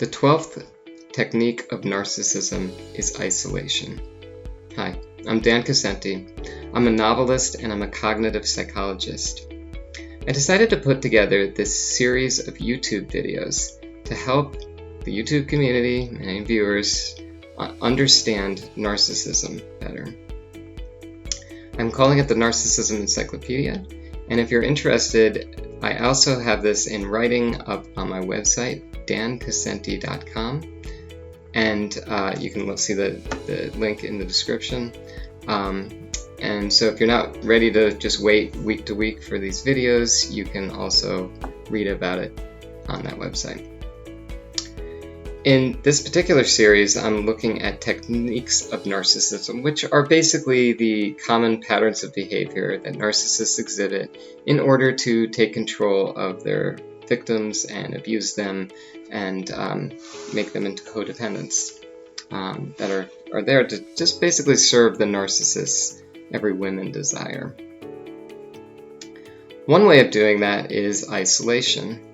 The 12th technique of narcissism is isolation. Hi, I'm Dan Cassenti. I'm a novelist and I'm a cognitive psychologist. I decided to put together this series of YouTube videos to help the YouTube community and viewers understand narcissism better. I'm calling it the Narcissism Encyclopedia, and if you're interested, I also have this in writing up on my website, dancassenti.com, and you can see the link in the description. And so if you're not ready to just wait week to week for these videos, you can also read about it on that website. In this particular series, I'm looking at techniques of narcissism, which are basically the common patterns of behavior that narcissists exhibit in order to take control of their victims and abuse them and make them into codependents that are there to just basically serve the narcissists every whim and desire. One way of doing that is isolation.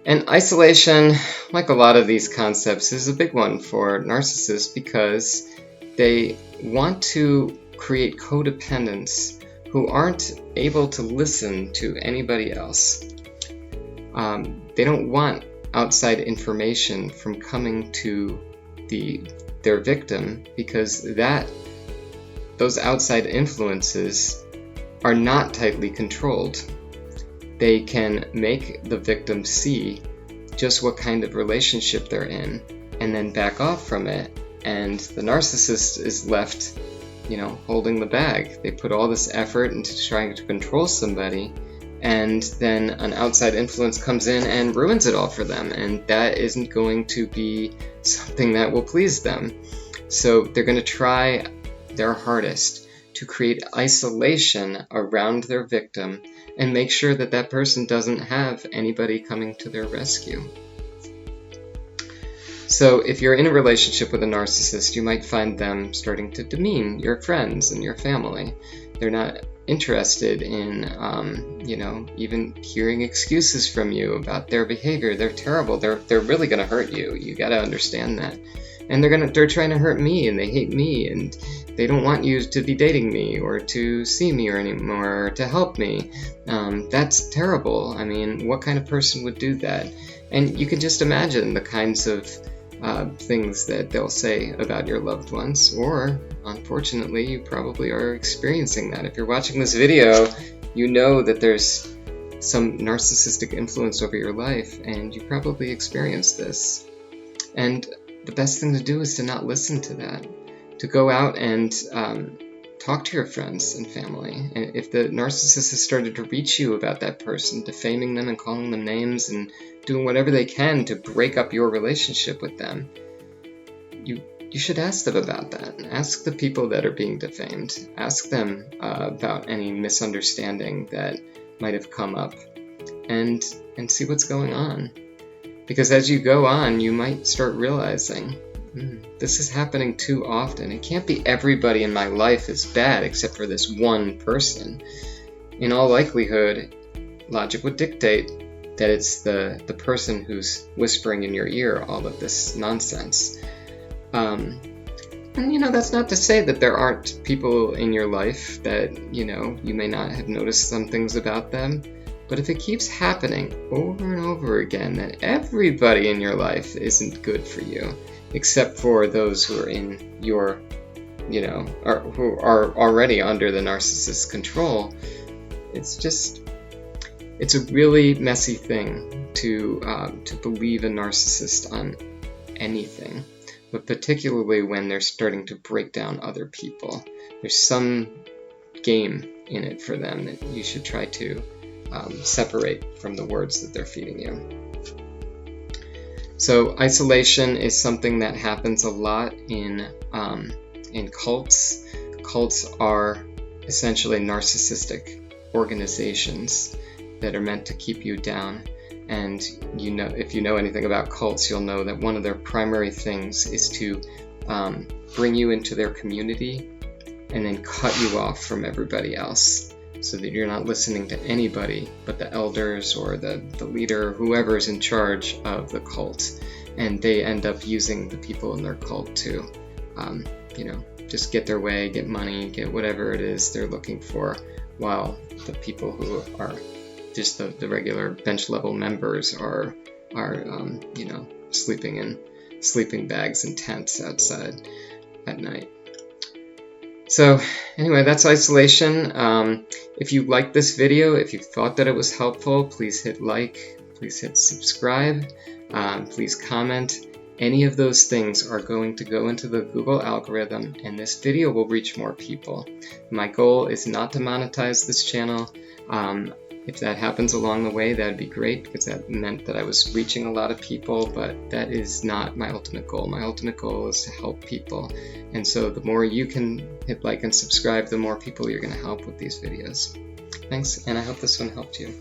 And isolation, like a lot of these concepts, is a big one for narcissists because they want to create codependents who aren't able to listen to anybody else. They don't want outside information from coming to their victim because those outside influences are not tightly controlled. They can make the victim see just what kind of relationship they're in and then back off from it, and the narcissist is left, holding the bag. They put all this effort into trying to control somebody, and then an outside influence comes in and ruins it all for them, and that isn't going to be something that will please them. So they're going to try their hardest to create isolation around their victim and make sure that that person doesn't have anybody coming to their rescue. So if you're in a relationship with a narcissist, you might find them starting to demean your friends and your family. They're not interested in, even hearing excuses from you about their behavior. They're terrible. They're really going to hurt you. You got to understand that. And they're trying to hurt me, and they hate me, and they don't want you to be dating me or to see me or anymore or to help me. That's terrible. I mean, what kind of person would do that? And you can just imagine the kinds of things that they'll say about your loved ones, or unfortunately, you probably are experiencing that. If you're watching this video, you know that there's some narcissistic influence over your life, and you probably experienced this. And the best thing to do is to not listen to that, to go out and talk to your friends and family. And if the narcissist has started to reach you about that person, defaming them and calling them names and doing whatever they can to break up your relationship with them, you should ask them about that. Ask the people that are being defamed. Ask them about any misunderstanding that might have come up and see what's going on. Because as you go on, you might start realizing, this is happening too often. It can't be everybody in my life is bad except for this one person. In all likelihood, logic would dictate that it's the person who's whispering in your ear all of this nonsense. And that's not to say that there aren't people in your life that, you may not have noticed some things about them. But if it keeps happening over and over again, that everybody in your life isn't good for you, except for those who are in your, or who are already under the narcissist's control, it's a really messy thing to believe a narcissist on anything, but particularly when they're starting to break down other people. There's some game in it for them that you should try to separate from the words that they're feeding you. So isolation is something that happens a lot in cults. Cults are essentially narcissistic organizations that are meant to keep you down. And if you know anything about cults, you'll know that one of their primary things is to bring you into their community and then cut you off from everybody else, so that you're not listening to anybody but the elders or the leader, whoever's in charge of the cult. and they end up using the people in their cult to, just get their way, get money, get whatever it is they're looking for, while the people who are just the regular bench level members are sleeping in sleeping bags and tents outside at night. So anyway, that's isolation. If you liked this video, if you thought that it was helpful, please hit like, please hit subscribe, please comment. Any of those things are going to go into the Google algorithm, and this video will reach more people. My goal is not to monetize this channel. If that happens along the way, that'd be great, because that meant that I was reaching a lot of people, but that is not my ultimate goal. My ultimate goal is to help people. And so the more you can hit like and subscribe, the more people you're going to help with these videos. Thanks, and I hope this one helped you.